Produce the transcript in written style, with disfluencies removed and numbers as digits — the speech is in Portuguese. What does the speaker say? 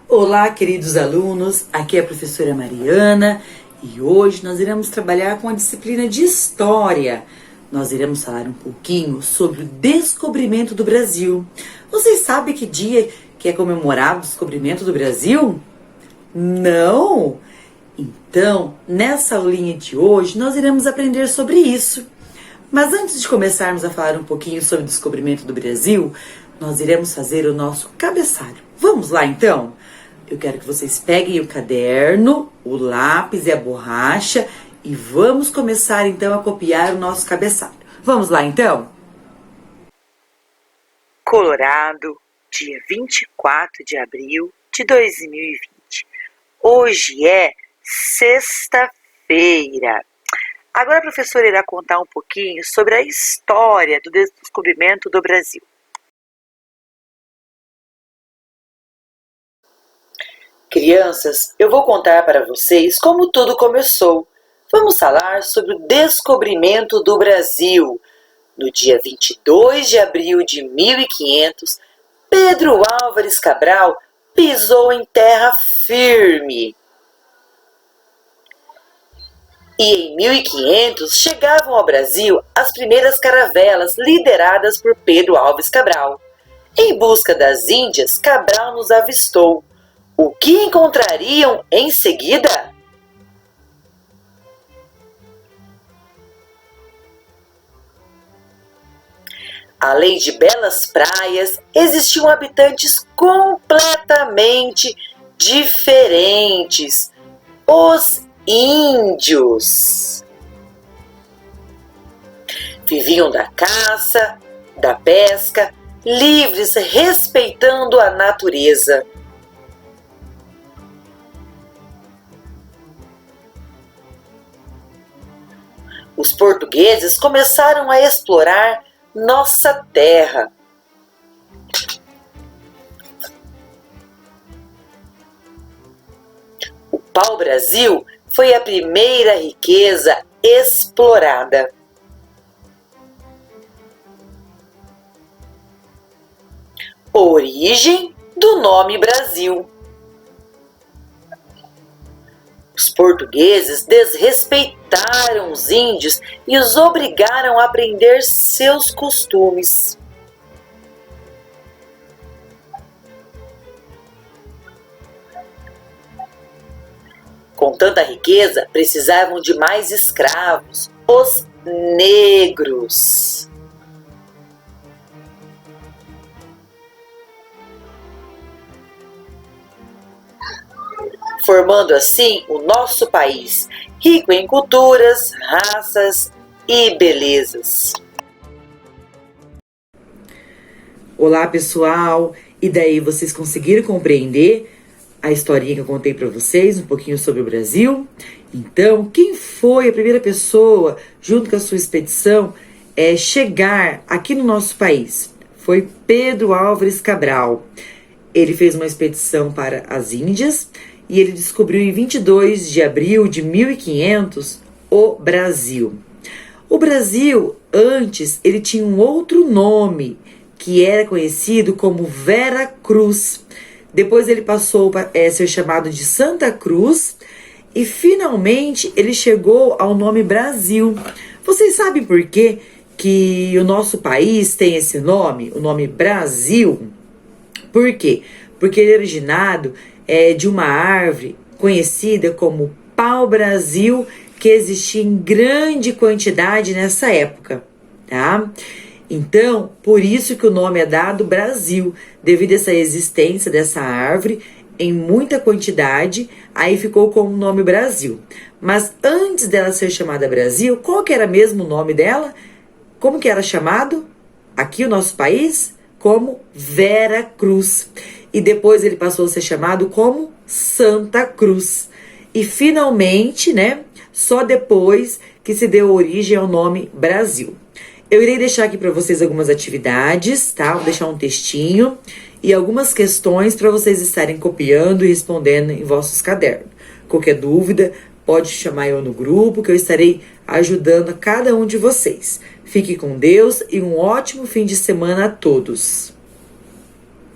Olá, queridos alunos, aqui é a professora Mariana e hoje nós iremos trabalhar com a disciplina de História. Nós iremos falar um pouquinho sobre o descobrimento do Brasil. Vocês sabem que dia que é comemorado o descobrimento do Brasil? Não? Então, nessa aulinha de hoje, nós iremos aprender sobre isso. Mas antes de começarmos a falar um pouquinho sobre o descobrimento do Brasil, nós iremos fazer o nosso cabeçalho. Vamos lá, então? Eu quero que vocês peguem o caderno, o lápis e a borracha e vamos começar, então, a copiar o nosso cabeçalho. Vamos lá, então? Colorado, dia 24 de abril de 2020. Hoje é sexta-feira. Agora a professora irá contar um pouquinho sobre a história do descobrimento do Brasil. Crianças, eu vou contar para vocês como tudo começou. Vamos falar sobre o descobrimento do Brasil. No dia 22 de abril de 1500, Pedro Álvares Cabral pisou em terra firme. E em 1500 chegavam ao Brasil as primeiras caravelas lideradas por Pedro Álvares Cabral. Em busca das Índias, Cabral nos avistou. O que encontrariam em seguida? Além de belas praias, existiam habitantes completamente diferentes: os índios. Viviam da caça, da pesca, livres, respeitando a natureza. Os portugueses começaram a explorar nossa terra. O pau-brasil foi a primeira riqueza explorada. Origem do nome Brasil. Os portugueses desrespeitaram os índios e os obrigaram a aprender seus costumes. Com tanta riqueza, precisavam de mais escravos, os negros. Formando assim o nosso país, rico em culturas, raças e belezas. Olá, pessoal! E daí, vocês conseguiram compreender a historinha que eu contei para vocês, um pouquinho sobre o Brasil? Então, quem foi a primeira pessoa, junto com a sua expedição, chegar aqui no nosso país? Foi Pedro Álvares Cabral. Ele fez uma expedição para as Índias e ele descobriu em 22 de abril de 1500 o Brasil. O Brasil, antes, ele tinha um outro nome, que era conhecido como Vera Cruz. Depois ele passou a ser chamado de Santa Cruz e finalmente ele chegou ao nome Brasil. Vocês sabem por quê que o nosso país tem esse nome, o nome Brasil? Por quê? Porque ele é originado de uma árvore conhecida como pau-brasil, que existia em grande quantidade nessa época, tá? Então, por isso que o nome é dado Brasil, devido a essa existência dessa árvore em muita quantidade, aí ficou com o nome Brasil. Mas antes dela ser chamada Brasil, qual que era mesmo o nome dela? Como que era chamado aqui o nosso país? Como Vera Cruz. E depois ele passou a ser chamado como Santa Cruz. E finalmente, só depois que se deu origem ao nome Brasil. Eu irei deixar aqui para vocês algumas atividades, tá? Vou deixar um textinho e algumas questões para vocês estarem copiando e respondendo em vossos cadernos. Qualquer dúvida, pode chamar eu no grupo, que eu estarei ajudando a cada um de vocês. Fique com Deus e um ótimo fim de semana a todos.